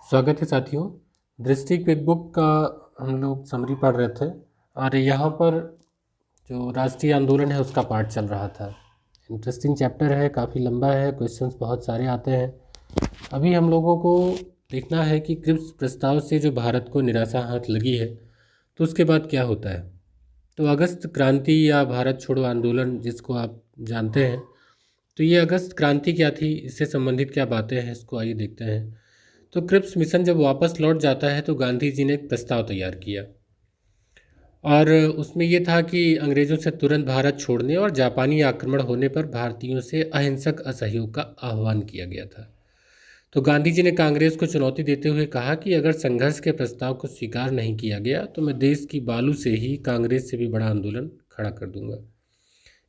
स्वागत है साथियों। दृष्टि क्विक बुक का हम लोग समरी पढ़ रहे थे और यहाँ पर जो राष्ट्रीय आंदोलन है उसका पार्ट चल रहा था। इंटरेस्टिंग चैप्टर है, काफ़ी लंबा है, क्वेश्चंस बहुत सारे आते हैं। अभी हम लोगों को देखना है कि क्रिप्स प्रस्ताव से जो भारत को निराशा हाथ लगी है तो उसके बाद क्या होता है। तो अगस्त क्रांति या भारत छोड़ो आंदोलन जिसको आप जानते हैं, तो ये अगस्त क्रांति क्या थी, इससे संबंधित क्या बातें हैं, इसको आइए देखते हैं। तो क्रिप्स मिशन जब वापस लौट जाता है तो गांधी जी ने एक प्रस्ताव तैयार किया और उसमें ये था कि अंग्रेज़ों से तुरंत भारत छोड़ने और जापानी आक्रमण होने पर भारतीयों से अहिंसक असहयोग का आह्वान किया गया था। तो गांधी जी ने कांग्रेस को चुनौती देते हुए कहा कि अगर संघर्ष के प्रस्ताव को स्वीकार नहीं किया गया तो मैं देश की बालू से ही कांग्रेस से भी बड़ा आंदोलन खड़ा कर दूंगा।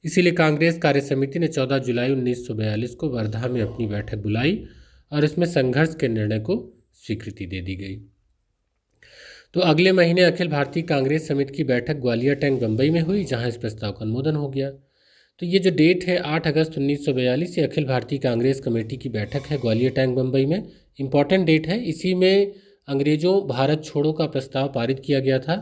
इसीलिए कांग्रेस कार्य समिति ने 14 जुलाई 1942 को वर्धा में अपनी बैठक बुलाई और इसमें संघर्ष के निर्णय को स्वीकृति दे दी गई। तो अगले महीने अखिल भारतीय कांग्रेस समिति की बैठक ग्वालियर टैंक बम्बई में हुई, जहां इस प्रस्ताव का अनुमोदन हो गया। तो ये जो डेट है 8 अगस्त 1942, ये अखिल भारतीय कांग्रेस कमेटी की बैठक है ग्वालियर टैंक बम्बई में। इम्पॉर्टेंट डेट है, इसी में अंग्रेज़ों भारत छोड़ो का प्रस्ताव पारित किया गया था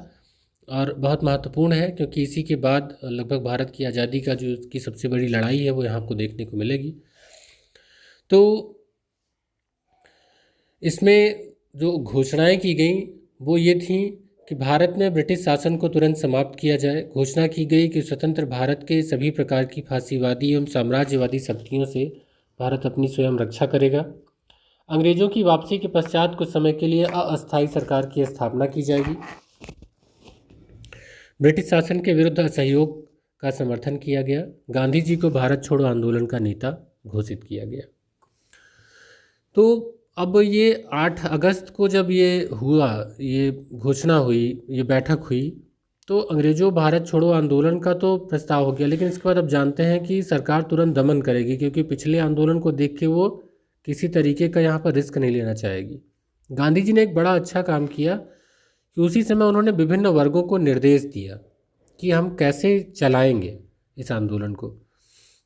और बहुत महत्वपूर्ण है क्योंकि इसी के बाद लगभग भारत की आज़ादी का जो की सबसे बड़ी लड़ाई है वो यहाँ आपको देखने को मिलेगी। तो इसमें जो घोषणाएं की गई वो ये थी कि भारत में ब्रिटिश शासन को तुरंत समाप्त किया जाए। घोषणा की गई कि स्वतंत्र भारत के सभी प्रकार की फांसीवादी एवं साम्राज्यवादी शक्तियों से भारत अपनी स्वयं रक्षा करेगा। अंग्रेज़ों की वापसी के पश्चात कुछ समय के लिए अस्थायी सरकार की स्थापना की जाएगी। ब्रिटिश शासन के विरुद्ध असहयोग का समर्थन किया गया। गांधी जी को भारत छोड़ो आंदोलन का नेता घोषित किया गया। तो अब ये 8 अगस्त को जब ये हुआ, ये घोषणा हुई, ये बैठक हुई, तो अंग्रेज़ों भारत छोड़ो आंदोलन का तो प्रस्ताव हो गया, लेकिन इसके बाद अब जानते हैं कि सरकार तुरंत दमन करेगी क्योंकि पिछले आंदोलन को देख के वो किसी तरीके का यहाँ पर रिस्क नहीं लेना चाहेगी। गांधी जी ने एक बड़ा अच्छा काम किया कि उसी समय उन्होंने विभिन्न वर्गों को निर्देश दिया कि हम कैसे चलाएंगे इस आंदोलन को।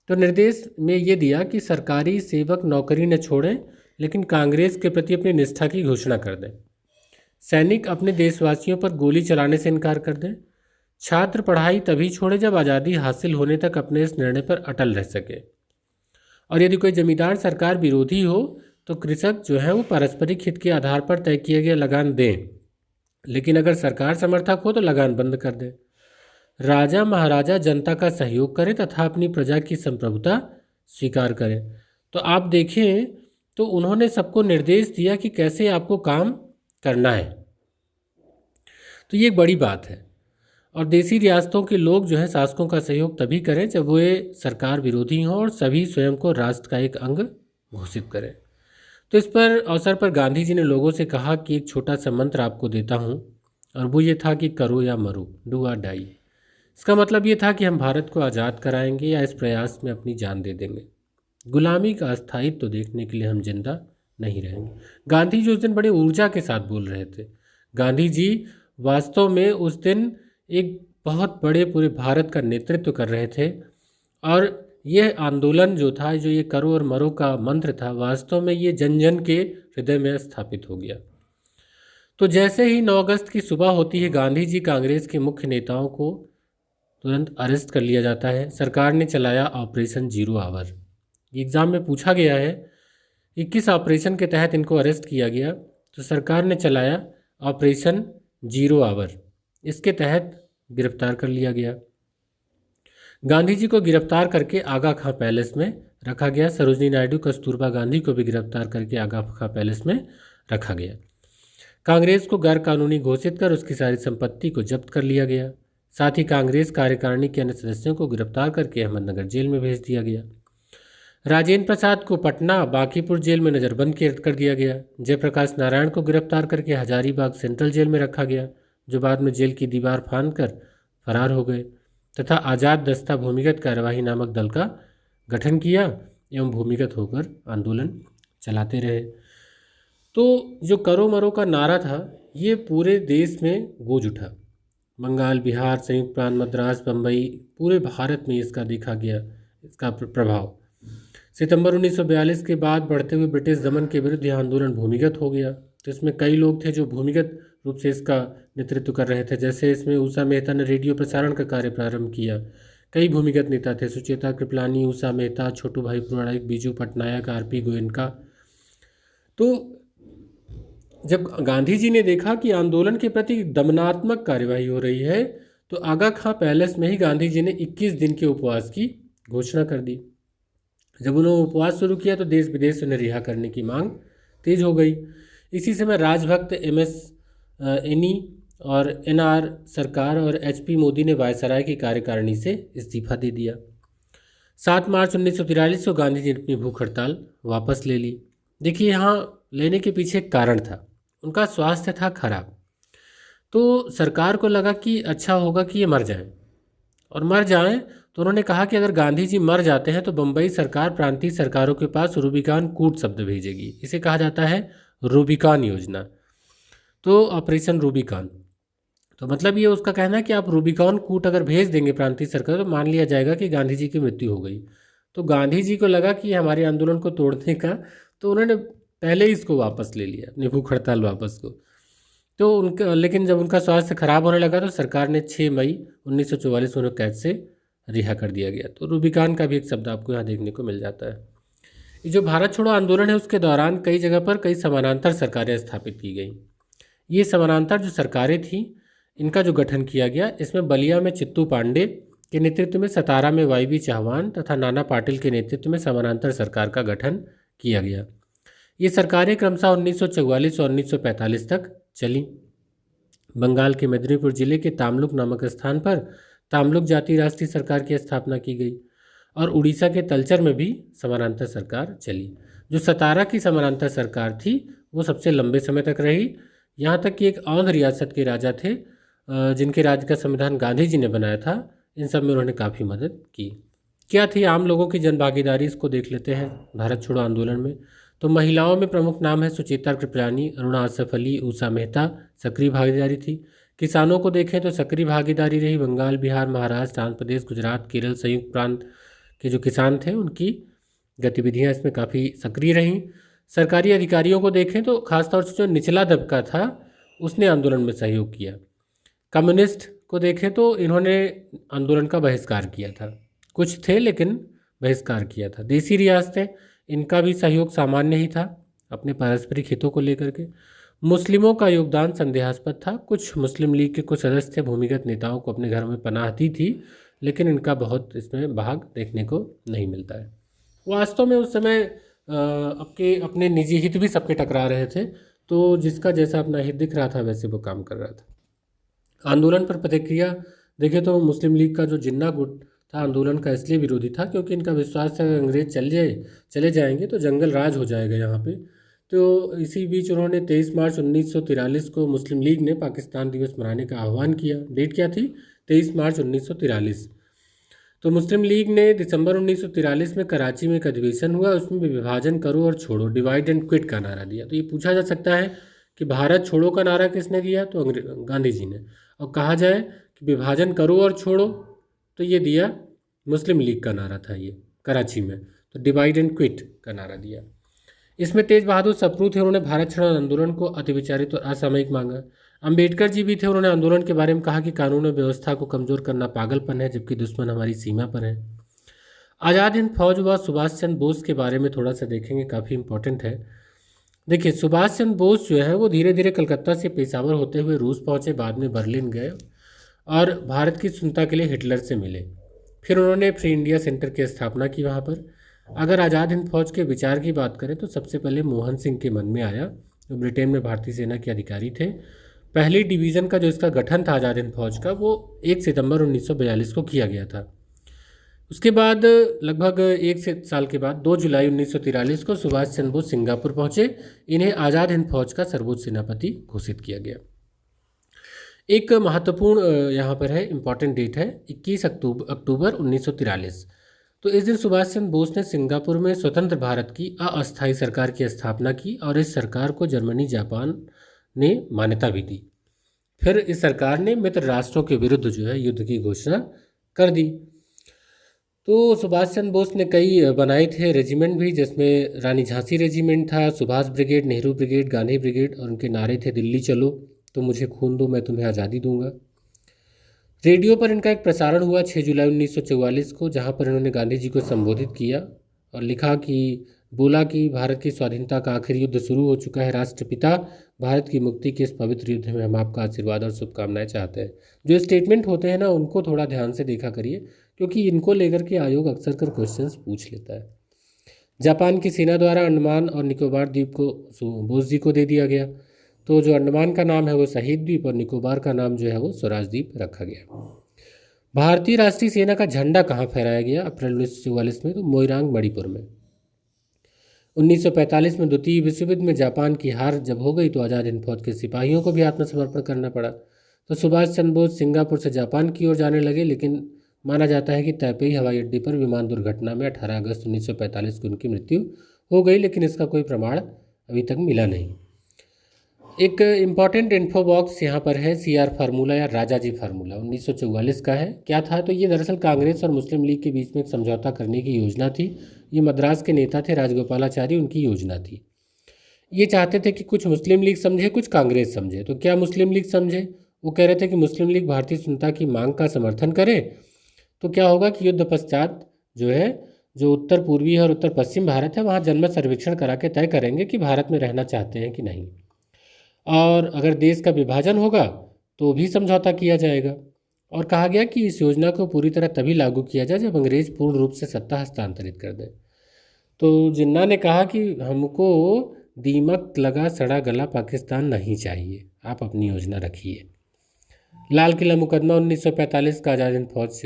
तो निर्देश में ये दिया कि सरकारी सेवक नौकरी न छोड़ें लेकिन कांग्रेस के प्रति अपनी निष्ठा की घोषणा कर दें। सैनिक अपने देशवासियों पर गोली चलाने से इनकार कर दें। छात्र पढ़ाई तभी छोड़े जब आज़ादी हासिल होने तक अपने इस निर्णय पर अटल रह सके। और यदि कोई जमींदार सरकार विरोधी हो तो कृषक जो है वो पारस्परिक हित के आधार पर तय किया गया लगान दें, लेकिन अगर सरकार समर्थक हो तो लगान बंद कर दें। राजा महाराजा जनता का सहयोग करें तथा अपनी प्रजा की संप्रभुता स्वीकार करें। तो आप देखें तो उन्होंने सबको निर्देश दिया कि कैसे आपको काम करना है। तो ये एक बड़ी बात है। और देसी रियासतों के लोग जो है शासकों का सहयोग तभी करें जब वे सरकार विरोधी हों और सभी स्वयं को राष्ट्र का एक अंग घोषित करें। तो इस पर अवसर पर गांधी जी ने लोगों से कहा कि एक छोटा सा मंत्र आपको देता हूँ और वो ये था कि करो या मरो, डू और डाई। इसका मतलब ये था कि हम भारत को आज़ाद कराएंगे या इस प्रयास में अपनी जान दे देंगे। गुलामी का अस्थायित्व तो देखने के लिए हम जिंदा नहीं रहेंगे। गांधी जी उस दिन बड़े ऊर्जा के साथ बोल रहे थे। गांधी जी वास्तव में उस दिन एक बहुत बड़े पूरे भारत का नेतृत्व कर रहे थे और यह आंदोलन जो था, जो ये करो और मरो का मंत्र था, वास्तव में ये जन जन के हृदय में स्थापित हो गया। तो जैसे ही 9 अगस्त की सुबह होती है, गांधी जी कांग्रेस के मुख्य नेताओं को तुरंत अरेस्ट कर लिया जाता है। सरकार ने चलाया ऑपरेशन जीरो आवर। एग्ज़ाम में पूछा गया है कि किस ऑपरेशन के तहत इनको अरेस्ट किया गया, तो सरकार ने चलाया ऑपरेशन जीरो आवर। इसके तहत गिरफ्तार कर लिया गया। गांधी जी को गिरफ्तार करके आगा खां पैलेस में रखा गया। सरोजनी नायडू, कस्तूरबा गांधी को भी गिरफ्तार करके आगा खां पैलेस में रखा गया। कांग्रेस को गैर कानूनी घोषित कर उसकी सारी संपत्ति को जब्त कर लिया गया। साथ ही कांग्रेस कार्यकारिणी के अन्य सदस्यों को गिरफ्तार करके अहमदनगर जेल में भेज दिया गया। राजेंद्र प्रसाद को पटना बांकीपुर जेल में नज़रबंद कर दिया गया। जयप्रकाश नारायण को गिरफ्तार करके हजारीबाग सेंट्रल जेल में रखा गया, जो बाद में जेल की दीवार फांदकर फरार हो गए, तथा आज़ाद दस्ता भूमिगत कार्यवाही नामक दल का गठन किया एवं भूमिगत होकर आंदोलन चलाते रहे। तो जो करो मरो का नारा था ये पूरे देश में गूंज उठा। बंगाल, बिहार, संयुक्त प्रांत मद्रास, बम्बई, पूरे भारत में इसका देखा गया इसका प्रभाव। सितंबर 1942 के बाद बढ़ते हुए ब्रिटिश दमन के विरुद्ध यह आंदोलन भूमिगत हो गया। तो इसमें कई लोग थे जो भूमिगत रूप से इसका नेतृत्व कर रहे थे। जैसे इसमें उषा मेहता ने रेडियो प्रसारण का कार्य प्रारंभ किया। कई भूमिगत नेता थे, सुचेता कृपलानी, उषा मेहता, छोटू भाई पुराणिक, बीजू पटनायक, आरपी गोयनका। तो जब गांधी जी ने देखा कि आंदोलन के प्रति दमनात्मक कार्यवाही हो रही है, तो आगा खां पैलेस में ही गांधी जी ने 21 दिन के उपवास की घोषणा कर दी। जब उन्होंने उपवास शुरू किया तो देश विदेश से उन्हें रिहा करने की मांग तेज हो गई। इसी समय राजभक्त MS एनी और NR सरकार और HP मोदी ने वायसराय की कार्यकारिणी से इस्तीफा दे दिया। 7 मार्च 1943 को गांधी जी ने अपनी भूख हड़ताल वापस ले ली। देखिए, यहाँ लेने के पीछे एक कारण था, उनका स्वास्थ्य था खराब। तो सरकार को लगा कि अच्छा होगा कि ये मर जाएं, और मर जाएं तो उन्होंने कहा कि अगर गांधी जी मर जाते हैं तो बम्बई सरकार प्रांतीय सरकारों के पास रूबिकान कूट शब्द भेजेगी। इसे कहा जाता है रूबिकान योजना, तो ऑपरेशन रूबिकान। तो मतलब ये उसका कहना है कि आप रूबिकान कूट अगर भेज देंगे प्रांतीय सरकार तो मान लिया जाएगा कि गांधी जी की मृत्यु हो गई। तो गांधी जी को लगा कि हमारे आंदोलन को तोड़ने का, तो उन्होंने पहले ही इसको वापस ले लिया, अपनी भूख हड़ताल वापस को। तो उनका, लेकिन जब उनका स्वास्थ्य खराब होने लगा तो सरकार ने 6 मई 1944 में उन्हें कैद से रिहा कर दिया गया। तो रूबिकान का भी एक शब्द आपको यहाँ देखने को मिल जाता है। ये जो भारत छोड़ो आंदोलन है उसके दौरान कई जगह पर कई समानांतर सरकारें स्थापित की गई। ये समानांतर जो सरकारें थीं, इनका जो गठन किया गया, इसमें बलिया में चित्तू पांडे के नेतृत्व में, सतारा में YB चौहान तथा नाना पाटिल के नेतृत्व में समानांतर सरकार का गठन किया गया। ये सरकारें क्रमशः 1944 और 1945 तक चली। बंगाल के मेदिनीपुर जिले के तामलुक नामक स्थान पर तामलुक जाति राष्ट्रीय सरकार की स्थापना की गई, और उड़ीसा के तलचर में भी समानांतर सरकार चली। जो सतारा की समानांतर सरकार थी वो सबसे लंबे समय तक रही, यहाँ तक कि एक औंध रियासत के राजा थे जिनके राज्य का संविधान गांधी जी ने बनाया था। इन सब में उन्होंने काफ़ी मदद की। क्या थी आम लोगों की जनभागीदारी, इसको देख लेते हैं भारत छोड़ो आंदोलन में। तो महिलाओं में प्रमुख नाम है सुचेता कृपलानी, अरुणा आसफ अली, उषा मेहता, सक्रिय भागीदारी थी। किसानों को देखें तो सक्रिय भागीदारी रही। बंगाल, बिहार, महाराष्ट्र, आंध्र प्रदेश, गुजरात, केरल, संयुक्त प्रांत के जो किसान थे उनकी गतिविधियां इसमें काफ़ी सक्रिय रहीं। सरकारी अधिकारियों को देखें तो खासतौर से जो निचला तबका था उसने आंदोलन में सहयोग किया। कम्युनिस्ट को देखें तो इन्होंने आंदोलन का बहिष्कार किया था, कुछ थे लेकिन बहिष्कार किया था। देसी रियासतें, इनका भी सहयोग सामान्य ही था अपने पारस्परिक हितों को लेकर के। मुस्लिमों का योगदान संदेहास्पद था। कुछ मुस्लिम लीग के कुछ सदस्य थे, भूमिगत नेताओं को अपने घर में पनाह दी थी, लेकिन इनका बहुत इसमें भाग देखने को नहीं मिलता है। वास्तव में उस समय अपने निजी हित भी सबके टकरा रहे थे, तो जिसका जैसा अपना हित दिख रहा था वैसे वो काम कर रहा था। आंदोलन पर प्रतिक्रिया देखें तो मुस्लिम लीग का जो जिन्ना गुट था आंदोलन का इसलिए विरोधी था क्योंकि इनका विश्वास था अंग्रेज चले जाएंगे तो जंगल राज हो जाएगा यहाँ पे। तो इसी बीच उन्होंने 23 मार्च 1943 को मुस्लिम लीग ने पाकिस्तान दिवस मनाने का आह्वान किया। डेट क्या थी? 23 मार्च 1943। तो मुस्लिम लीग ने दिसंबर 1943 में कराची में एक अधिवेशन हुआ, उसमें विभाजन करो और छोड़ो, डिवाइड एंड क्विट का नारा दिया। तो ये पूछा जा सकता है कि भारत छोड़ो का नारा किसने दिया? तो गांधी जी ने। और कहा जाए कि विभाजन करो और छोड़ो, तो ये दिया मुस्लिम लीग का नारा था ये कराची में। तो डिवाइड एंड क्विट का नारा दिया। इसमें तेज बहादुर सप्रू थे, उन्होंने भारत छोड़ो आंदोलन को अतिविचारित और असामयिक मांगा। अंबेडकर जी भी थे, उन्होंने आंदोलन के बारे में कहा कि कानून और व्यवस्था को कमज़ोर करना पागलपन है, जबकि दुश्मन हमारी सीमा पर है। आज़ाद हिंद फौज व सुभाष चंद्र बोस के बारे में थोड़ा सा देखेंगे, काफ़ी इंपॉर्टेंट है। देखिए, सुभाष चंद्र बोस जो है वो धीरे धीरे कलकत्ता से पेशावर होते हुए रूस पहुँचे, बाद में बर्लिन गए और भारत की सुंदरता के लिए हिटलर से मिले। फिर उन्होंने फ्री इंडिया सेंटर की स्थापना की वहाँ पर। अगर आज़ाद हिंद फौज के विचार की बात करें तो सबसे पहले मोहन सिंह के मन में आया, जो ब्रिटेन में भारतीय सेना के अधिकारी थे। पहली डिवीज़न का जो इसका गठन था आज़ाद हिंद फौज का, वो 1 सितंबर 1942 को किया गया था। उसके बाद लगभग 1 साल के बाद 2 जुलाई 1943 को सुभाष चंद्र बोस सिंगापुर पहुँचे। इन्हें आज़ाद हिंद फौज का सर्वोच्च सेनापति घोषित किया गया। एक महत्वपूर्ण यहाँ पर है, इम्पॉर्टेंट डेट है 21 अक्टूबर 1943। तो इस दिन सुभाष चंद्र बोस ने सिंगापुर में स्वतंत्र भारत की अस्थायी सरकार की स्थापना की और इस सरकार को जर्मनी जापान ने मान्यता भी दी। फिर इस सरकार ने मित्र राष्ट्रों के विरुद्ध जो है युद्ध की घोषणा कर दी। तो सुभाष चंद्र बोस ने कई बनाए थे रेजिमेंट भी, जिसमें रानी झांसी रेजिमेंट था, Subhash brigade, Nehru brigade, Gandhi brigade, और उनके नारे थे दिल्ली चलो, तो मुझे खून दो मैं तुम्हें आज़ादी दूंगा। रेडियो पर इनका एक प्रसारण हुआ 6 जुलाई 1944 को, जहां पर इन्होंने गांधी जी को संबोधित किया और लिखा कि बोला कि भारत की स्वाधीनता का आखिरी युद्ध शुरू हो चुका है, राष्ट्रपिता भारत की मुक्ति के इस पवित्र युद्ध में हम आपका आशीर्वाद और शुभकामनाएं चाहते हैं। जो स्टेटमेंट होते हैं ना, उनको थोड़ा ध्यान से देखा करिए, क्योंकि इनको लेकर के आयोग अक्सर कर क्वेश्चंस पूछ लेता है। जापान की सेना द्वारा अंडमान और निकोबार द्वीप को बोस जी को दे दिया गया। तो जो अंडमान का नाम है वो शहीद द्वीप और निकोबार का नाम जो है वो स्वराज द्वीप रखा गया। भारतीय राष्ट्रीय सेना का झंडा कहाँ फहराया गया अप्रैल 1944 में? तो मोइरांग मणिपुर में। 1945 में द्वितीय विश्व युद्ध में जापान की हार जब हो गई तो आज़ाद हिंद फौज के सिपाहियों को भी आत्मसमर्पण करना पड़ा। तो सुभाष चंद्र बोस सिंगापुर से जापान की ओर जाने लगे, लेकिन माना जाता है कि तैपेई हवाई अड्डे पर विमान दुर्घटना में 18 अगस्त 1945 को उनकी मृत्यु हो गई, लेकिन इसका कोई प्रमाण अभी तक मिला नहीं। एक इम्पॉर्टेंट इन्फो बॉक्स यहाँ पर है, CR फार्मूला या राजाजी फार्मूला 1944 का है। क्या था? तो ये दरअसल कांग्रेस और मुस्लिम लीग के बीच में एक समझौता करने की योजना थी। ये मद्रास के नेता थे राजगोपालाचारी, उनकी योजना थी। ये चाहते थे कि कुछ मुस्लिम लीग समझे, कुछ कांग्रेस समझे। तो क्या मुस्लिम लीग समझे? वो कह रहे थे कि मुस्लिम लीग भारतीय संविधान की मांग का समर्थन करे तो क्या होगा कि युद्ध पश्चात जो है, जो उत्तर पूर्वी और उत्तर पश्चिम भारत है, वहाँ जनमत सर्वेक्षण करा के तय करेंगे कि भारत में रहना चाहते हैं कि नहीं, और अगर देश का विभाजन होगा तो भी समझौता किया जाएगा। और कहा गया कि इस योजना को पूरी तरह तभी लागू किया जाए जब अंग्रेज पूर्ण रूप से सत्ता हस्तांतरित कर दें। तो जिन्ना ने कहा कि हमको दीमक लगा सड़ा गला पाकिस्तान नहीं चाहिए, आप अपनी योजना रखिए। लाल किला मुकदमा 1945 का, आज़ाद हिंद फौज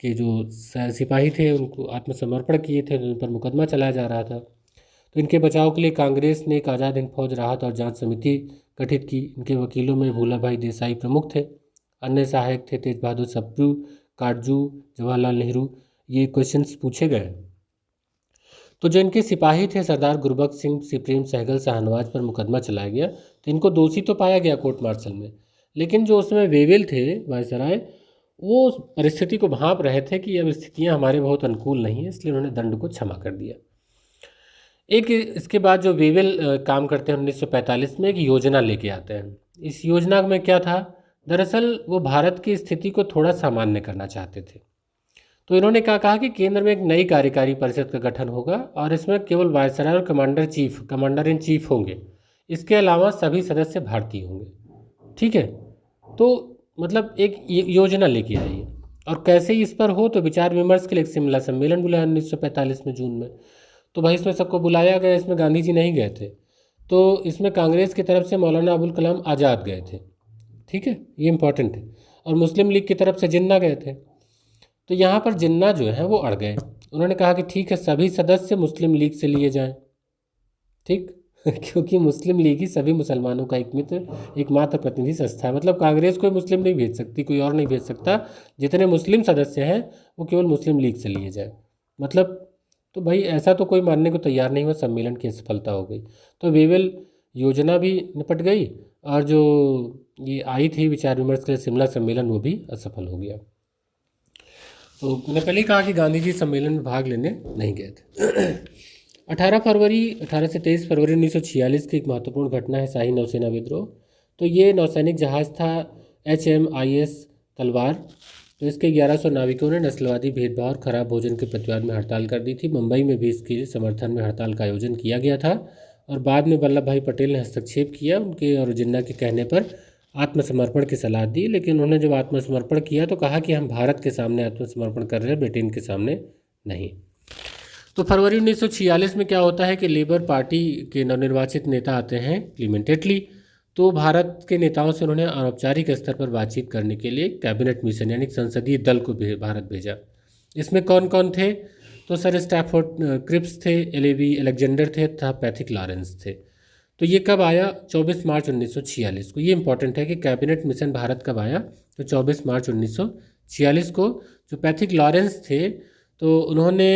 जो सिपाही थे उनको आत्मसमर्पण किए थे, उन पर मुकदमा चलाया जा रहा था। तो इनके बचाव के लिए कांग्रेस ने एक आज़ाद हिंद फौज राहत और जांच समिति गठित की। इनके वकीलों में भूला भाई देसाई प्रमुख थे, अन्य सहायक थे तेज बहादुर सप्रू, काटजू, जवाहरलाल नेहरू। ये क्वेश्चंस पूछे गए। तो जो इनके सिपाही थे सरदार गुरबख्श सिंह, प्रेम सहगल, शाहनवाज पर मुकदमा चलाया गया। तो इनको दोषी तो पाया गया कोर्ट मार्शल में, लेकिन जो उसमें वेवेल थे वायसराय, वो उस परिस्थिति को भांप रहे थे कि अब स्थितियां हमारे बहुत अनुकूल नहीं है, इसलिए उन्होंने दंड को क्षमा कर दिया। एक इसके बाद जो वेवेल काम करते हैं 1945 में, एक योजना लेके आते हैं। इस योजना में क्या था? दरअसल वो भारत की स्थिति को थोड़ा सामान्य करना चाहते थे। तो इन्होंने क्या कहा कि केंद्र में एक नई कार्यकारी परिषद का गठन होगा और इसमें केवल वायसराय और कमांडर इन चीफ होंगे। इसके अलावा सभी सदस्य भारतीय होंगे। ठीक है, तो मतलब एक योजना लेके आई। और कैसे इस पर हो? तो विचार विमर्श के लिए एक शिमला सम्मेलन बुलाया 1945 में, जून में। तो भाई इसमें सबको बुलाया गया, इसमें गांधी जी नहीं गए थे। तो इसमें कांग्रेस की तरफ से मौलाना अबुल कलाम आज़ाद गए थे। ठीक है, ये इंपॉर्टेंट है। और मुस्लिम लीग की तरफ से जिन्ना गए थे। तो यहाँ पर जिन्ना जो है वो अड़ गए। उन्होंने कहा कि ठीक है, सभी सदस्य मुस्लिम लीग से लिए जाएं। ठीक क्योंकि मुस्लिम लीग ही सभी मुसलमानों का एक मित्र, एकमात्र प्रतिनिधि संस्था है। मतलब कांग्रेस कोई मुस्लिम नहीं भेज सकती, कोई और नहीं भेज सकता। जितने मुस्लिम सदस्य हैं वो केवल मुस्लिम लीग से लिए जाए। मतलब तो भाई ऐसा तो कोई मानने को तैयार नहीं हुआ। सम्मेलन की असफलता हो गई। तो वेवेल योजना भी निपट गई, और जो ये आई थी विचार विमर्श के लिए शिमला सम्मेलन, वो भी असफल हो गया। तो मैंने पहले ही कहा कि गांधी जी सम्मेलन में भाग लेने नहीं गए थे। 18 से 23 फरवरी 1946 की एक महत्वपूर्ण घटना है शाही नौसेना विद्रोह। तो ये नौसैनिक जहाज़ था HMIS तलवार। तो इसके 1100 नाविकों ने नस्लवादी भेदभाव और खराब भोजन के प्रतिवाद में हड़ताल कर दी थी। मुंबई में भी इसके समर्थन में हड़ताल का आयोजन किया गया था, और बाद में वल्लभ भाई पटेल ने हस्तक्षेप किया उनके और जिन्ना के कहने पर आत्मसमर्पण की सलाह दी। लेकिन उन्होंने जब आत्मसमर्पण किया तो कहा कि हम भारत के सामने आत्मसमर्पण कर रहे हैं, ब्रिटेन के सामने नहीं। तो फरवरी 1946 में क्या होता है कि लेबर पार्टी के नवनिर्वाचित नेता आते हैं क्लीमेंट एटली। तो भारत के नेताओं से उन्होंने अनौपचारिक स्तर पर बातचीत करने के लिए कैबिनेट मिशन यानी संसदीय दल को भारत भेजा। इसमें कौन कौन थे? तो सर स्टैफोर्ड क्रिप्स थे, LAV अलेक्जेंडर थे तथा पैथिक लॉरेंस थे। तो ये कब आया? 24 मार्च 1946 को। ये इंपॉर्टेंट है कि कैबिनेट मिशन भारत कब आया? तो 24 मार्च 1946 को। जो पैथिक लॉरेंस थे तो उन्होंने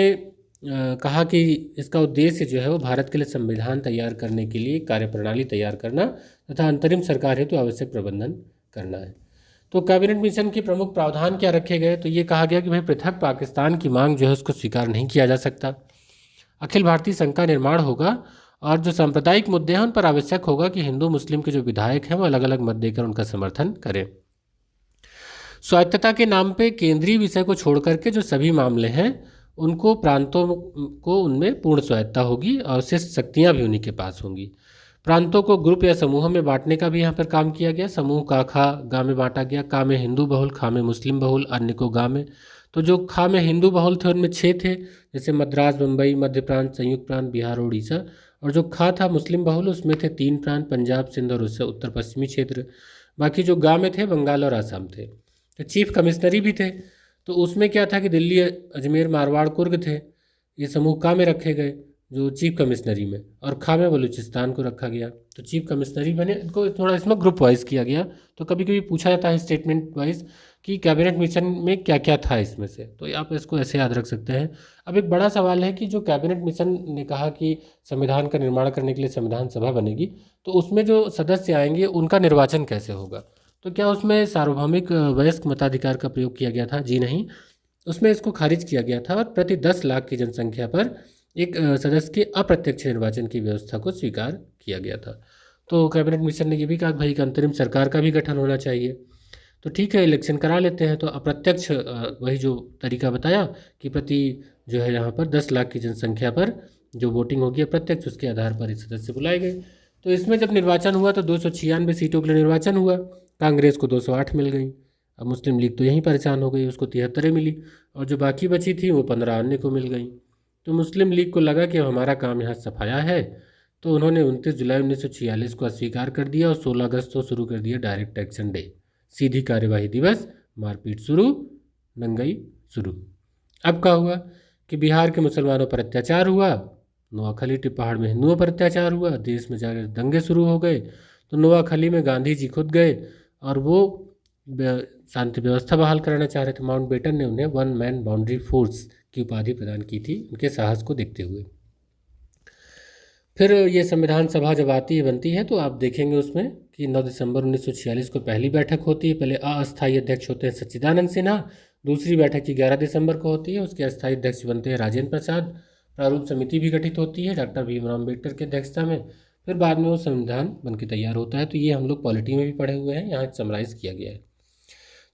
कहा कि इसका उद्देश्य जो है वो भारत के लिए संविधान तैयार करने के लिए कार्यप्रणाली तैयार करना तथा अंतरिम सरकार हेतु आवश्यक प्रबंधन करना है। तो कैबिनेट मिशन के प्रमुख प्रावधान क्या रखे गए, तो ये कहा गया कि भाई पृथक पाकिस्तान की मांग जो है उसको स्वीकार नहीं किया जा सकता। अखिल भारतीय संघ का निर्माण होगा और जो सांप्रदायिक मुद्दे हैं उन पर आवश्यक होगा कि हिंदू मुस्लिम के जो विधायक हैं वो अलग अलग मत देकर उनका समर्थन करें। स्वायत्तता के नाम पे केंद्रीय विषय को छोड़ करके जो सभी मामले हैं उनको प्रांतों को उनमें पूर्ण स्वायत्ता होगी और शेष शक्तियाँ भी उन्हीं के पास होंगी। प्रांतों को ग्रुप या समूहों में बांटने का भी यहाँ पर काम किया गया। समूह का खा गा में बांटा गया। का में हिंदू बहुल, खा में मुस्लिम बहुल, अन्य को गा में। तो जो खा में हिंदू बहुल थे उनमें 6 थे, जैसे मद्रास, मुंबई, मध्य प्रांत, संयुक्त प्रांत, बिहार और उड़ीसा। और जो खा था मुस्लिम बहुल उसमें थे 3 प्रांत, पंजाब, सिंध और उससे उत्तर पश्चिमी क्षेत्र। बाकी जो गा में थे बंगाल और आसाम थे। तो चीफ कमिश्नरी भी थे, तो उसमें क्या था कि दिल्ली, अजमेर, मारवाड़, कुर्ग थे। ये समूह का में रखे गए जो चीफ कमिश्नरी में, और खा में बलूचिस्तान को रखा गया। तो चीफ कमिश्नरी बने। इनको थोड़ा इसमें ग्रुप वाइज किया गया। तो कभी कभी पूछा जाता है स्टेटमेंट वाइज कि कैबिनेट मिशन में क्या क्या था इसमें से, तो आप इसको ऐसे याद रख सकते हैं। अब एक बड़ा सवाल है कि जो कैबिनेट मिशन ने कहा कि संविधान का निर्माण करने के लिए संविधान सभा बनेगी, तो उसमें जो सदस्य आएंगे उनका निर्वाचन कैसे होगा। तो क्या उसमें सार्वभौमिक वयस्क मताधिकार का प्रयोग किया गया था? जी नहीं, उसमें इसको खारिज किया गया था और प्रति 10 लाख की जनसंख्या पर एक सदस्य के अप्रत्यक्ष निर्वाचन की व्यवस्था को स्वीकार किया गया था। तो कैबिनेट मिशन ने ये भी कहा कि भाई एक अंतरिम सरकार का भी गठन होना चाहिए। तो ठीक है, इलेक्शन करा लेते हैं। तो अप्रत्यक्ष वही जो तरीका बताया कि प्रति जो है यहाँ पर 10 लाख की जनसंख्या पर जो वोटिंग होगी अप्रत्यक्ष, उसके आधार पर इस सदस्य बुलाए गए। तो इसमें जब निर्वाचन हुआ तो 296 सीटों के लिए निर्वाचन हुआ। कांग्रेस को 208 मिल गई। अब मुस्लिम लीग तो यहीं परेशान हो गई, उसको 73 मिली, और जो बाकी बची थी वो 15 अन्य को मिल गई। तो मुस्लिम लीग को लगा कि अब हमारा काम यहाँ सफाया है, तो उन्होंने 29 जुलाई 1946 को अस्वीकार कर दिया और 16 अगस्त को शुरू कर दिया डायरेक्ट एक्शन डे, सीधी कार्यवाही दिवस। मारपीट शुरू, दंगई शुरू। अब क्या हुआ कि बिहार के मुसलमानों पर अत्याचार हुआ, नोआखली पहाड़ में हिंदुओं पर अत्याचार हुआ, देश में जाकर दंगे शुरू हो गए। तो नोआखली में गांधी जी खुद गए और वो शांति व्यवस्था बहाल कराना चाह रहे थे। माउंटबेटन ने उन्हें 1 मैन बाउंड्री फोर्स की उपाधि प्रदान की थी उनके साहस को देखते हुए। फिर ये संविधान सभा जब आती है, बनती है, तो आप देखेंगे उसमें कि 9 दिसंबर 1946 को पहली बैठक होती है। पहले अस्थायी अध्यक्ष होते हैं सच्चिदानंद सिन्हा। दूसरी बैठक की 11 दिसंबर को होती है। उसके अस्थायी अध्यक्ष बनते हैं राजेंद्र प्रसाद। प्रारूप समिति भी गठित होती है डॉक्टर भीमराव अम्बेडकर की अध्यक्षता में। फिर बाद में वो संविधान बन के तैयार होता है। तो ये हम लोग पॉलिटी में भी पढ़े हुए हैं, यहाँ समराइज़ किया गया है।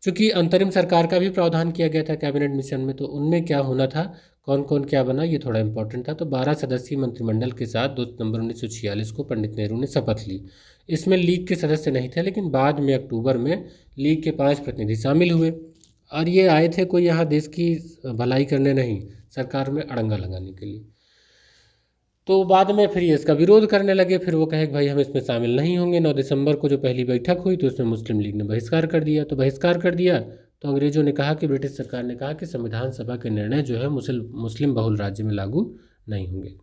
चूँकि अंतरिम सरकार का भी प्रावधान किया गया था कैबिनेट मिशन में, तो उनमें क्या होना था, कौन कौन क्या बना, ये थोड़ा इंपॉर्टेंट था। तो 12 सदस्यीय मंत्रिमंडल के साथ 2 सितंबर 1946 को पंडित नेहरू ने शपथ ली। इसमें लीग के सदस्य नहीं थे, लेकिन बाद में अक्टूबर में लीग के 5 प्रतिनिधि शामिल हुए, और ये आए थे कोई यहाँ देश की भलाई करने नहीं, सरकार में अड़ंगा लगाने के लिए। तो बाद में फिर ये इसका विरोध करने लगे। फिर वो कहे कि भाई हम इसमें शामिल नहीं होंगे। 9 दिसंबर को जो पहली बैठक हुई तो उसमें मुस्लिम लीग ने बहिष्कार कर दिया। तो बहिष्कार कर दिया तो अंग्रेज़ों ने कहा कि ब्रिटिश सरकार ने कहा कि संविधान सभा के निर्णय जो है मुस्लिम बहुल राज्य में लागू नहीं होंगे।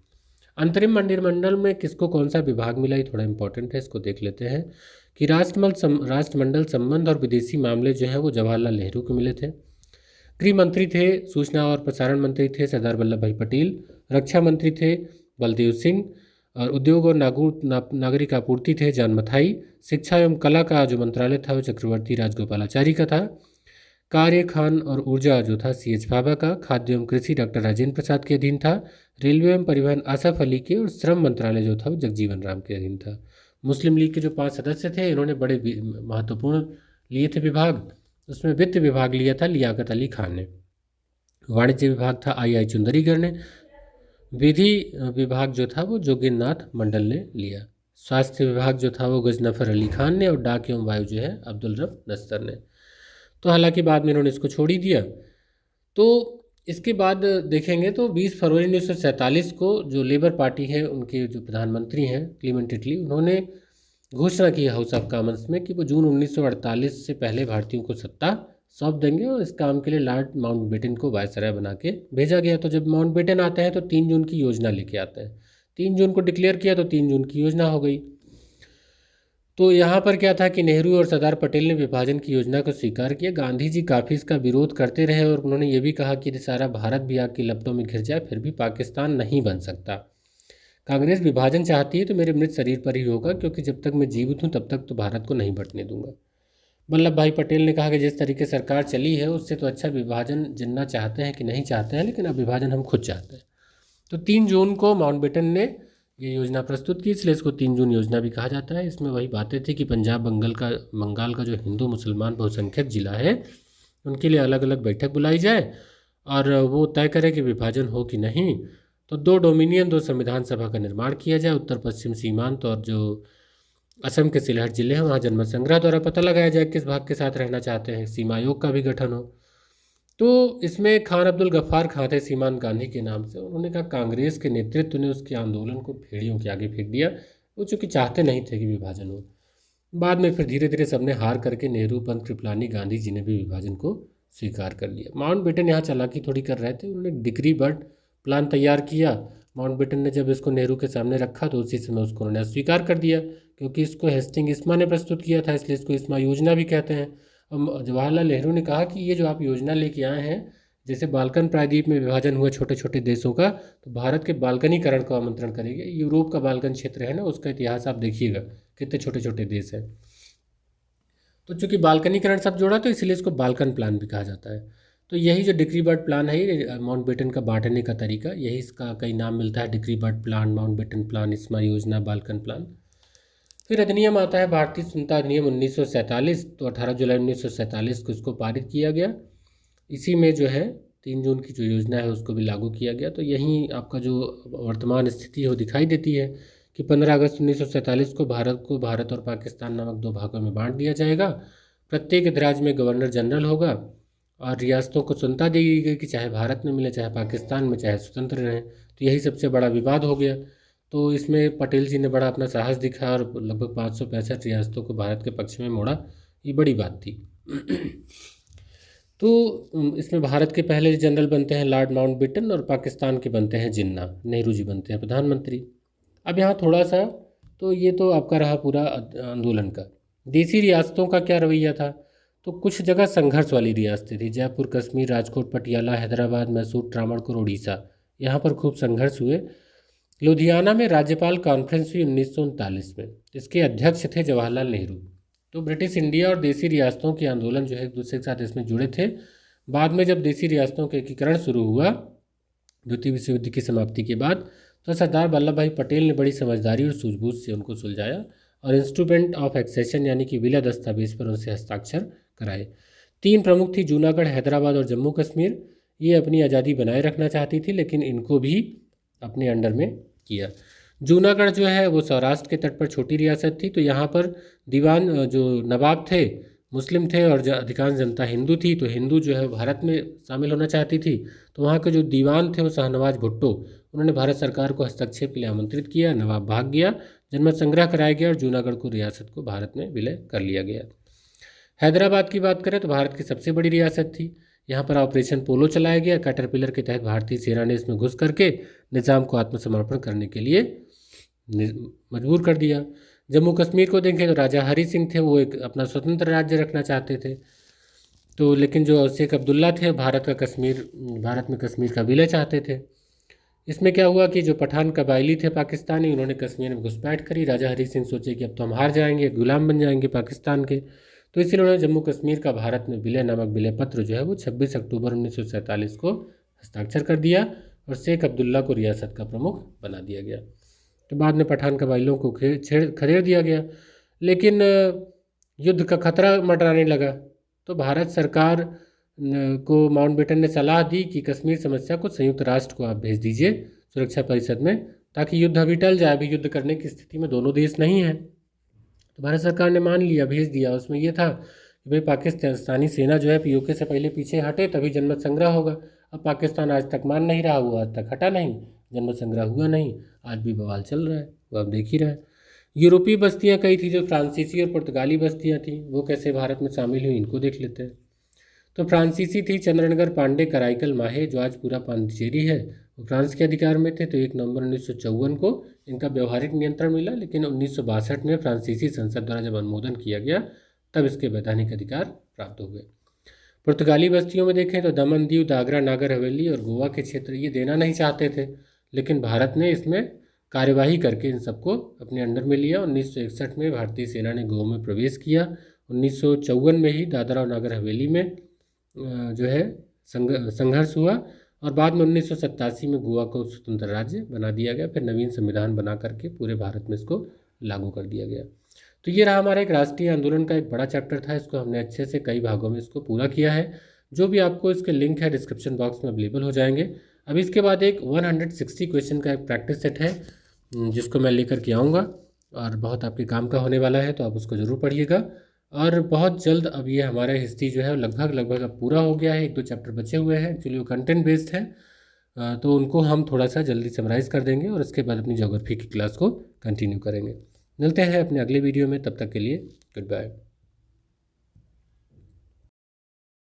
अंतरिम मंत्रिमंडल में किसको कौन सा विभाग मिला, ये थोड़ा इंपॉर्टेंट है, इसको देख लेते हैं कि राष्ट्रमंडल संबंध और विदेशी मामले जो है वो जवाहरलाल नेहरू को मिले थे। गृह मंत्री थे, सूचना और प्रसारण मंत्री थे सरदार वल्लभ भाई पटेल। रक्षा मंत्री थे बलदेव सिंह, और उद्योग और नागरिक आपूर्ति थे जॉन मथाई। शिक्षा एवं कला का जो मंत्रालय था वो चक्रवर्ती राजगोपालाचारी का था। कार्य, खान और ऊर्जा जो था CH भाभा का। खाद्य एवं कृषि डॉक्टर राजेंद्र प्रसाद के अधीन था। रेलवे एवं परिवहन आसफ अली के, और श्रम मंत्रालय जो था वो जगजीवन राम के अधीन था। मुस्लिम लीग के जो 5 सदस्य थे इन्होंने बड़े महत्वपूर्ण लिए थे विभाग। उसमें वित्त विभाग लिया था लियाकत अली खान ने। वाणिज्य विभाग था आई चुंदरीगढ़ ने। विधि विभाग जो था वो जोगिंद्रनाथ मंडल ने लिया। स्वास्थ्य विभाग जो था वो गजनफर अली खान ने, और डाक एवं वायु जो है अब्दुल रब नस्तर ने। तो हालांकि बाद में इन्होंने इसको छोड़ ही दिया। तो इसके बाद देखेंगे तो 20 फरवरी 1947 को जो लेबर पार्टी है उनके जो प्रधानमंत्री हैं क्लीमेंट इटली, उन्होंने घोषणा की हाउस ऑफ कॉमन्स में कि वो जून 1948 से पहले भारतीयों को सत्ता सौंप देंगे, और इस काम के लिए लॉर्ड माउंटबेटन को वायसराय बना के भेजा गया। तो जब माउंटबेटन आते हैं तो 3 जून की योजना लेके आते हैं। 3 जून को डिक्लेयर किया तो 3 जून की योजना हो गई। तो यहाँ पर क्या था कि नेहरू और सरदार पटेल ने विभाजन की योजना को स्वीकार किया। गांधी जी काफ़ी इसका विरोध करते रहे, और उन्होंने ये भी कहा कि यदि सारा भारत भी आग की लपटों में घिर जाए फिर भी पाकिस्तान नहीं बन सकता। कांग्रेस विभाजन चाहती है तो मेरे मृत शरीर पर ही होगा, क्योंकि जब तक मैं जीवित हूँ तब तक तो भारत को नहीं बंटने दूंगा। वल्लभ भाई पटेल ने कहा कि जिस तरीके सरकार चली है उससे तो अच्छा विभाजन जिन्ना चाहते हैं कि नहीं चाहते हैं, लेकिन अब विभाजन हम खुद चाहते हैं। तो 3 जून को माउंटबेटन ने ये योजना प्रस्तुत की, इसलिए इसको 3 जून योजना भी कहा जाता है। इसमें वही बातें थी कि पंजाब बंगाल का जो हिंदू मुसलमान बहुसंख्यक जिला है उनके लिए अलग अलग बैठक बुलाई जाए और वो तय करे कि विभाजन हो कि नहीं। तो 2 डोमिनियन 2 संविधान सभा का निर्माण किया जाए। उत्तर पश्चिम सीमांत और जो असम के सिलहट जिले हैं वहाँ जनमत संग्रह द्वारा पता लगाया जाए किस भाग के साथ रहना चाहते हैं। सीमा आयोग का भी गठन हो। तो इसमें खान अब्दुल गफ्फार खां थे सीमांत गांधी के नाम से। उन्होंने कहा कांग्रेस के नेतृत्व ने उसके आंदोलन को भेड़ियों के आगे फेंक दिया। वो चूँकि चाहते नहीं थे कि विभाजन हो। बाद में फिर धीरे धीरे सबने हार करके नेहरू, पंत, कृपलानी, गांधी जी ने भी विभाजन को स्वीकार कर लिया। माउंटबेटन यहाँ चालाकी थोड़ी कर रहे थे। उन्होंने डिक्री बर्ड प्लान तैयार किया। माउंटबेटन ने जब इसको नेहरू के सामने रखा तो उसी समय उसको उन्होंने अस्वीकार कर दिया, क्योंकि इसको हेस्टिंग इस्मा ने प्रस्तुत किया था, इसलिए इसको इस्मा योजना भी कहते हैं। जवाहरलाल नेहरू ने कहा कि ये जो आप योजना लेके आए हैं, जैसे बाल्कन प्रायद्वीप में विभाजन हुआ छोटे छोटे देशों का, तो भारत के बाल्कनीकरण को आमंत्रण करेंगे। यूरोप का बाल्कन क्षेत्र है ना, उसका इतिहास आप देखिएगा कितने छोटे छोटे देश हैं। तो चूंकि बाल्कनीकरण सब जोड़ा तो इसलिए इसको बाल्कन प्लान भी कहा जाता है। तो यही जो डिक्री बर्ड प्लान है, ये माउंटबेटन का बांटने का तरीका, यही इसका कई नाम मिलता है। Decree bird plan, Mountbatten plan, इस्मा योजना, बाल्कन प्लान। फिर अधिनियम आता है भारतीय संविधान अधिनियम 1947। तो 18 जुलाई 1947 को इसको पारित किया गया। इसी में जो है 3 जून की जो योजना है उसको भी लागू किया गया। तो यहीं आपका जो वर्तमान स्थिति है वो दिखाई देती है कि 15 अगस्त 1947 को भारत और पाकिस्तान नामक 2 भागों में बांट दिया जाएगा। प्रत्येक राज्य में गवर्नर जनरल होगा और रियासतों को स्वतंत्रता दी गई कि चाहे भारत में मिले चाहे पाकिस्तान में, चाहे स्वतंत्र रहें। तो यही सबसे बड़ा विवाद हो गया। तो इसमें पटेल जी ने बड़ा अपना साहस दिखाया और लगभग 565 रियासतों को भारत के पक्ष में मोड़ा। ये बड़ी बात थी। तो इसमें भारत के पहले जनरल बनते हैं लॉर्ड माउंटबेटन और पाकिस्तान के बनते हैं जिन्ना। नेहरू जी बनते हैं प्रधानमंत्री। अब यहाँ थोड़ा सा, तो ये तो आपका रहा पूरा आंदोलन का। देसी रियासतों का क्या रवैया था? तो कुछ जगह संघर्ष वाली रियासतें थी, जयपुर, कश्मीर, राजकोट, पटियाला, हैदराबाद, मैसूर, त्रावणकोर, उड़ीसा, यहाँ पर खूब संघर्ष हुए। लुधियाना में राज्यपाल कॉन्फ्रेंस हुई 1939 में। इसके अध्यक्ष थे जवाहरलाल नेहरू। तो ब्रिटिश इंडिया और देसी रियासतों के आंदोलन जो है एक दूसरे के साथ इसमें जुड़े थे। बाद में जब देसी रियासतों का एकीकरण शुरू हुआ द्वितीय विश्व युद्ध की समाप्ति के बाद, तो सरदार वल्लभ भाई पटेल ने बड़ी समझदारी और सूझबूझ से उनको सुलझाया और इंस्ट्रूमेंट ऑफ एक्सेशन यानी कि विलय दस्तावेज पर उनसे हस्ताक्षर कराए। 3 प्रमुख थी, जूनागढ़, हैदराबाद और जम्मू कश्मीर। ये अपनी आज़ादी बनाए रखना चाहती थी, लेकिन इनको भी अपने अंडर में किया। जूनागढ़ जो है वो सौराष्ट्र के तट पर छोटी रियासत थी। तो यहाँ पर दीवान जो नवाब थे मुस्लिम थे और अधिकांश जनता हिंदू थी। तो हिंदू जो है भारत में शामिल होना चाहती थी। तो वहाँ के जो दीवान थे वो शाहनवाज भुट्टो, उन्होंने भारत सरकार को हस्तक्षेप के लिए आमंत्रित किया। नवाब भाग गया, जनमत संग्रह कराया गया और जूनागढ़ को रियासत को भारत में विलय कर लिया गया। हैदराबाद की बात करें तो भारत की सबसे बड़ी रियासत थी। यहाँ पर ऑपरेशन पोलो चलाया गया। कैटरपिलर के तहत भारतीय सेना ने इसमें घुस करके निज़ाम को आत्मसमर्पण करने के लिए मजबूर कर दिया। जम्मू कश्मीर को देखें तो राजा हरि सिंह थे, वो एक अपना स्वतंत्र राज्य रखना चाहते थे। तो लेकिन जो शेख अब्दुल्ला थे भारत में कश्मीर का विलय चाहते थे। इसमें क्या हुआ कि जो पठान कबायली थे पाकिस्तानी, उन्होंने कश्मीर में घुसपैठ करी। राजा हरि सिंह सोचे कि अब तो हम हार जाएंगे, गुलाम बन जाएंगे पाकिस्तान के। तो इसलिए उन्होंने जम्मू कश्मीर का भारत में विलय नामक विलय पत्र जो है वो 26 अक्टूबर 1947 को हस्ताक्षर कर दिया और शेख अब्दुल्ला को रियासत का प्रमुख बना दिया गया। तो बाद में पठान कबाइलों को खदेड़ दिया गया, लेकिन युद्ध का खतरा मंडराने लगा। तो भारत सरकार को माउंटबेटन ने सलाह दी कि कश्मीर समस्या को संयुक्त राष्ट्र को आप भेज दीजिए सुरक्षा परिषद में, ताकि युद्ध अभी टल जाए। अभी युद्ध करने की स्थिति में दोनों देश नहीं हैं। तो भारत सरकार ने मान लिया, भेज दिया। उसमें यह था कि भाई पाकिस्तानी सेना जो है पीओके से पहले पीछे हटे तभी जनमत संग्रह होगा। अब पाकिस्तान आज तक मान नहीं रहा, वो आज तक हटा नहीं, जनमत संग्रह हुआ नहीं, आज भी बवाल चल रहा है, वो आप देख ही रहे हैं। यूरोपीय बस्तियां कई थी, जो फ्रांसीसी और पुर्तगाली बस्तियां थीं, वो कैसे भारत में शामिल हुई इनको देख लेते हैं। तो फ्रांसीसी थी चंद्रनगर, पांडे, कराईकल, माहे, जो आज पूरा पांडिचेरी है, वो फ्रांस के अधिकार में थे। तो 1 नवंबर 1954 को इनका व्यवहारिक नियंत्रण मिला, लेकिन 1962 में फ्रांसीसी संसद द्वारा जब अनुमोदन किया गया तब इसके वैधानिक अधिकार प्राप्त हो गए। पुर्तगाली बस्तियों में देखें तो दमन दीव, दादरा नागर हवेली और गोवा के क्षेत्र ये देना नहीं चाहते थे, लेकिन भारत ने इसमें कार्यवाही करके इन सबको अपने अंडर में लिया। 1961 में भारतीय सेना ने गोवा में प्रवेश किया 1954 में ही दादरा और नागर हवेली में जो है संघर्ष हुआ और बाद में 1987 में गोवा को स्वतंत्र राज्य बना दिया गया। फिर नवीन संविधान बना करके पूरे भारत में इसको लागू कर दिया गया। तो ये रहा हमारा एक राष्ट्रीय आंदोलन का एक बड़ा चैप्टर था। इसको हमने अच्छे से कई भागों में इसको पूरा किया है। जो भी आपको इसके लिंक है डिस्क्रिप्शन बॉक्स में अवेलेबल हो जाएंगे। अब इसके बाद एक 160 क्वेश्चन का एक प्रैक्टिस सेट है जिसको मैं लेकर के आऊँगा और बहुत आपके काम का होने वाला है, तो आप उसको ज़रूर पढ़िएगा। और बहुत जल्द अब ये हमारा हिस्ट्री जो है लगभग अब पूरा हो गया है। 1-2 चैप्टर बचे हुए हैं, एक्चुअली वो कंटेंट बेस्ड है, तो उनको हम थोड़ा सा जल्दी समराइज़ कर देंगे और उसके बाद अपनी ज्योग्राफी की क्लास को कंटिन्यू करेंगे। मिलते हैं अपने अगले वीडियो में, तब तक के लिए गुड बाय।